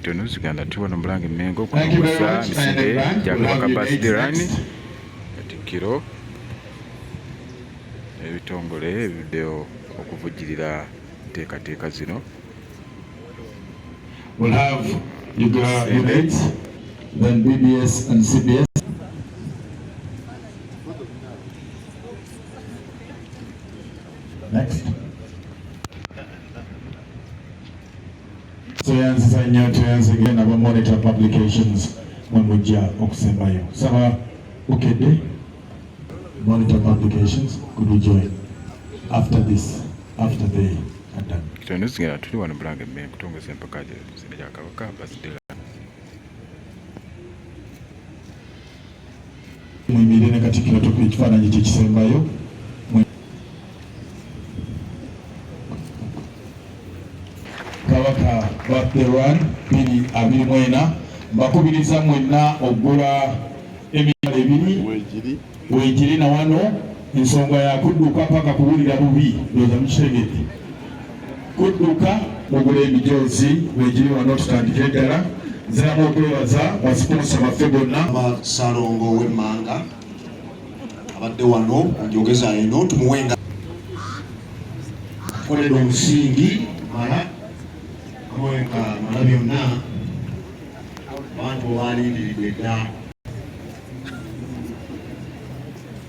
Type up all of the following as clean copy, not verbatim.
Kitono Uganda tuwa na Bulange mmengo kunogosa Emisinde gya Kabaka Birthday Katikkiro ebitongole ebiddeyo okuvujjirira enteekateeka zino. We'll have Unite, then BBS and CBS. Next. Tuyanziza nnyo tuyanzige nabo monitor publications when mujja okusembayo. Saba Bukedde, monitor publications, could we join after this, after they are done? Kitono Uganda tuli wano Bulange mmengo kutongoza empaka Emisinde gya Kabaka Birthday. Mwimirire ne Katikkiro tukuba ekifaananyi kyekisembayo. Kabaka Birthday Run 2024 mbakubiriza mwenna ogula emitala ebiri weegiri na wano ensonga ya kudduka paka kuwulira bubi ndoza mukitegedde kudduka mugula emijoozi weegiri wano tutandike ddala. Nziramu okwebaza basponsa baffe bonna Salongo w'emmanga abadde wano njogeza eno tumuwenga kolera omusingi mala mwenga mala byonna abantu balindiridde dda.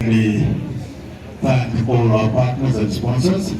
We thank all our partners and sponsors.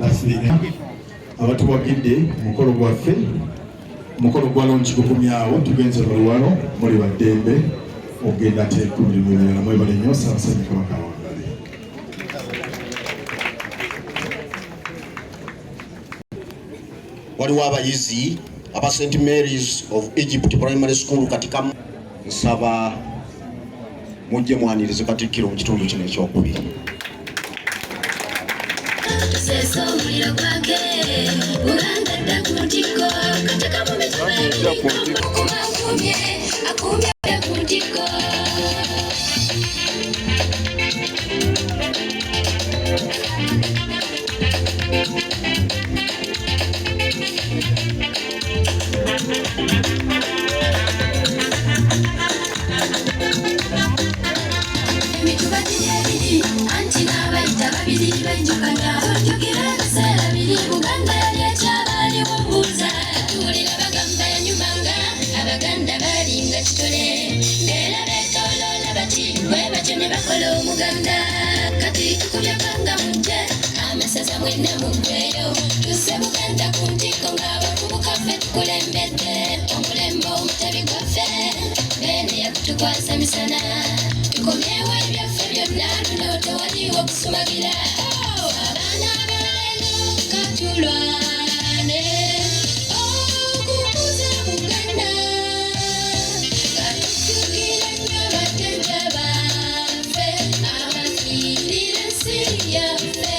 That's the end. Abatuwagidde mukolo gwaffe mukolo gwa launch gukumyawo tugenze lwano muli baddembe ogenda te kumuli mwebala mwebale nnyo Ssaabasajja Kabaka wangale. Waliwo abayizi aba St. Mary's of Egypt Primary School Katikkiro nsaba mujje mwanirize Katikkiro mu kitundu kino ekyokubiri. Buganda yali ekyabali w'obuuza tuwulira bagamba yanyumanga Abaganda balinga kitole era beetooloola bati bwe batyo ne bakola omuganda kati tukubyakanga mujje amasaza mwenna muggweyo tusse Buganda ku ntikko ng'abavubuka ffe tukulembedde omulembe omutabi gwaffe beene yakutukwasa misana tukomyewo ebyaffe byonna luno tewaliwo kusumagira abaana tulwane okukuza Buganda katukyukira nnyo bajjajja baffe abafiirira ensi yaffe.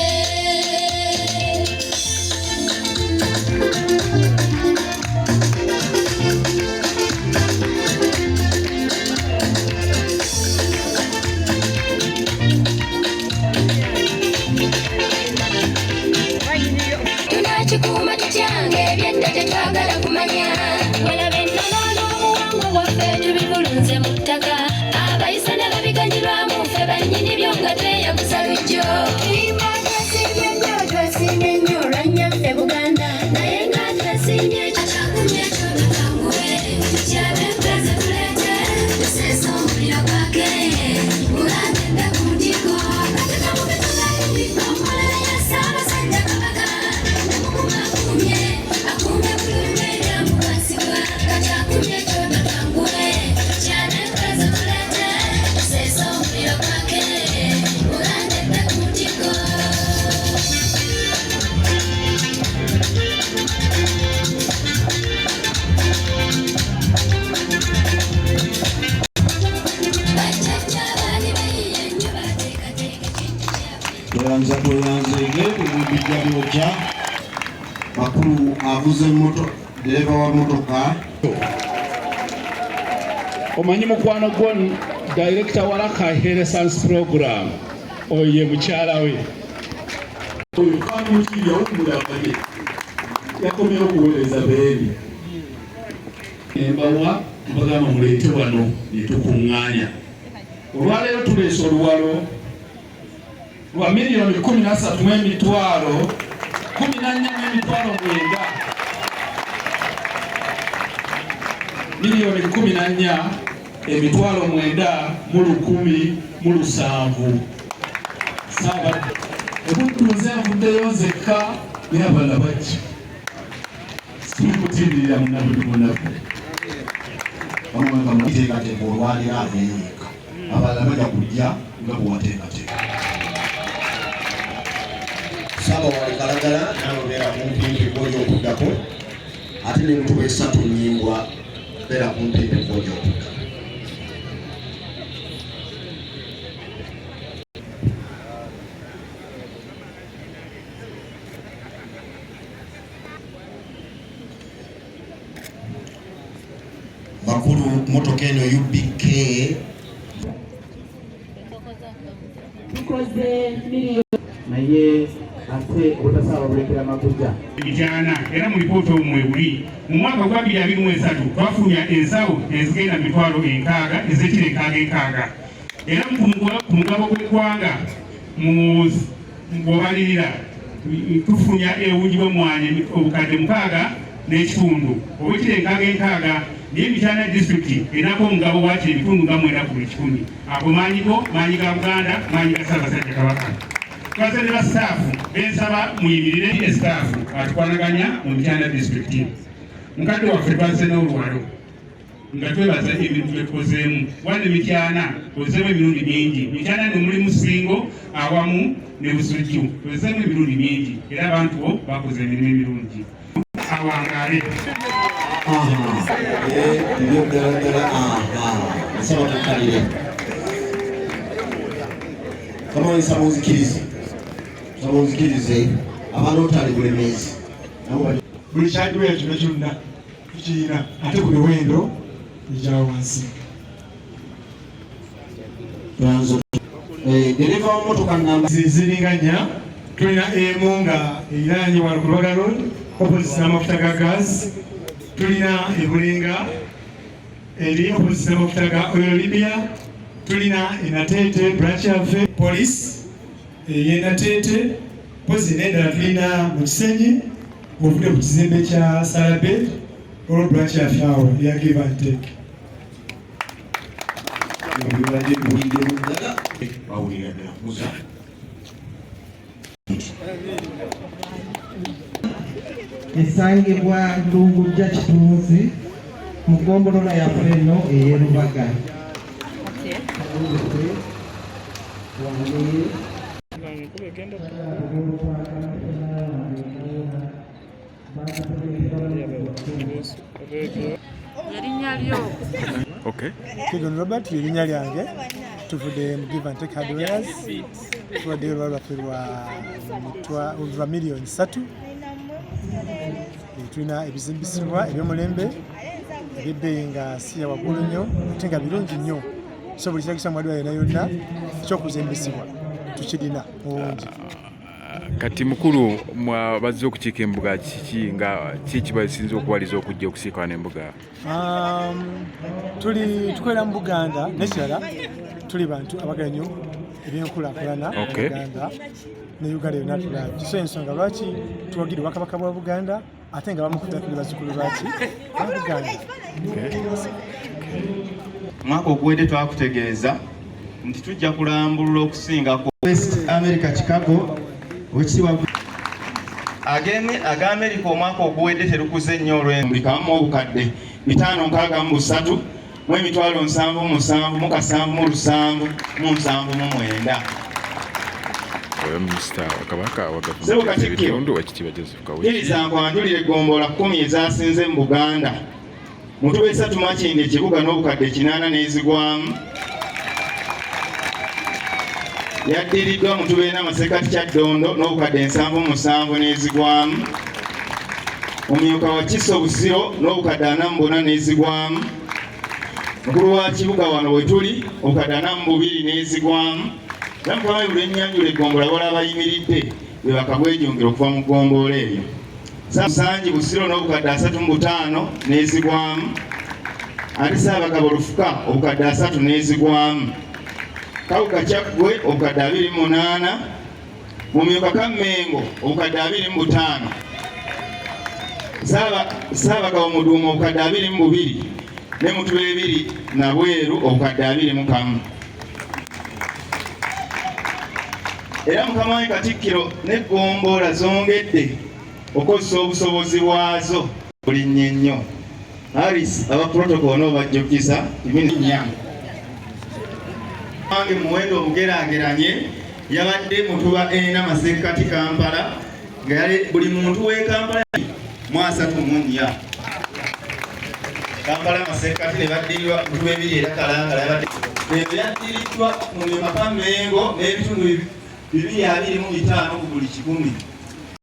Tunakikuuma tutyange ebyedda tetwagala kumanya walabe ennono n'obuwangwa bwaffe tubibulunze mu ttaka abayisa ne babiganyirwamu ffe bannyini byo nga tweyaguza lujjo tuyimba twesimbye nnyo twesimbye nnyo olwannyaffe Buganda naye nga twesimbye ekyo kyakumye ekyo tutanguwe tukyabe mpeze tuleete tuseesa omuliro gwake Bulange dda ku ntikko kateka mu betugayi omukolera ya Ssaabasajja Kabaka akumye bulungi ebyamubasibwa kati akumye ekyo tutanguwe kyane mpeze tuleete tuseesa omuliro gwake Bulange dda ku ntikko. Tweyanzege ebibijja byokya bakulu avuze moto dereva wa motoka omanyi mukwano gwo director wa Laka Renaissance program oye mukyala we oyo kwani mukiri yawumula bane yakomyewo okuweereza beeri embawa mbagamba muleete wano ne tukuŋŋaanya. Olwaleero tuleese oluwalo lwa miliyoni 13,14,900 miliyoni 14,900 Saba ebuntuze avuddeyo nzekka naye abalala bajja sikutiririra munabulimunaku bamwanga muteekateeka olwaliro abeeyeka abalala bajja kujja nga bwewateekateeka. Saba walikalagala nawe beera kumpimpi bwoli okuddako ate n'enkuba esatu nyimbwa beera kumpimpi bwoli okudda. Bakulu motoka eno UBK naye ate obutasaba bulekera makuja Bijana era mu lipoota omwebuli mu mwaka gwa 2023 twafulumya ensawo ezigenda mitwalo 6 ezekire 6 era ku mugabo gw'eggwanga mu bwobalirira tufulumya ewunji bw'emmwanyi obukadde 6 n'ekitundu obwekire 6 naye Mityana district erako omugabo bwakiri ebitundu nga 9 ku buli kikumi. Ago maanyi ga Buganda, maanyi ga Ssaabasajja Kabaka. Twasabye ba staff bensaba muyimirire staff atukwanaganya mu Mityana district. Mukadde waffe twaze n'oluwalo nga twebaza ebintu bye tukozeemu. Wane Mityana ozeemu emirundi mingi. Mityana ne mulimu Singo awamu ne Busujju ozeemu emirundi mingi era abantu bo bakoze emirimu emirungi. Awangale nsaba tukalire kama nsaba onzikirize abaana otali bulemeezi buli kyaddiweyo kino kyonna tukirina ate ku miwendo ejala wansi. dereva w'emmotoka namba ziringanya tulina emu nga eriraanye wano ku Lubaga Road opposite n'amafuta ga gaasi, tulina ebulinga eri opposite n'amafuta ga Oil Libya, tulina enateete branch yaffe police eyenateete pozi n'endala tulina mu Kisenyi ng'ovudde ku kizimbe kya Salabe olwo branch yaffe awo eya give and take. Esangibwa Lungujja Kitunzi mu ggombolola yaffe eno ey'e Lubaga. Okay. Kigon Robert erinnya lyange tuvudde mu give and take hardwares tuwadde olwalo lwaffe lwa miliyoni 3. Tulina ebizimbisibwa eby'omulembe eby'ebbeeyi nga si ya waggulu nnyo ate nga birungi nnyo, so buli kiragisa mu adwala yonna ekyokuzimbisibwa tukirina obungi. Kati mukulu bazze okukiika embuga kiki basinze okuwaliza okujja okusiika n'embuga? Tukolera mu Buganda n'ekirala tuli bantu abagala nnyo ebyenkulaakulana mu Buganda ne Uganda yonna tulabye. So ensonga lwaki tuwagire Obwakabaka bwa Buganda ate nga bamukudda kuli bazzukulu baki ba Buganda. Mwaka oguwedde twakutegeeza nti tujja kulambulula okusingako West America Chicago wekitiibwa aga-America omwaka oguwedde terukuze nnyo olw'embikamu obukadde 563 mu emitwalo 77 mu kasanvu mu lusanvu mu 79. Minisita Kabaka Ssebo Katikkiro kkiriza nkwanjulira eggombolola 10 ezasinze mu Buganda Mutuba 3 Makindi ekibuga n'obukadde 8 n'ezigwamu yaddiriddwa Mutuba 4 Masekati Kyaddondo n'obukadde 77 n'ezigwamu omumyuka wa Kiso Busiro n'obukadde 44 n'ezigwamu mukulu wa kibuga wano we tuli obukadde 42 n'ezigwamu Nampamayi Bulennyanjula eggombolola wala abayimiridde be bakabwejongera okuva mu ggombolola eyo. Sanji Busiro n'obukadde 35 n'ezigwamu ate Ssaabagabo Lufuka obukadde 3 n'ezigwamu, Kawuka Kyaggwe obukadde 28, Mumyuka ka Mmengo obukadde 25, Ssaabagabo Muduuma obukadde 22 ne Mutuba 2 na Bweru obukadde 21. Era Mukama we Katikkiro n'eggombolola zongedde okozesa obusobozi bwazo bulinnye nnyo. Harris aba protocol n'obajjukisa ibinnya wange muwendo obugeraageranye yabadde Mutuba 4 Masekkati Kampala nga yali buli muntu w'e Kampala mwasa kumunnya Kampala Masekkati ne baddirirwa Mutuba 2 era Kalangala yaddiriddwa mu Mmengo n'ebitundu 225 ku buli 100.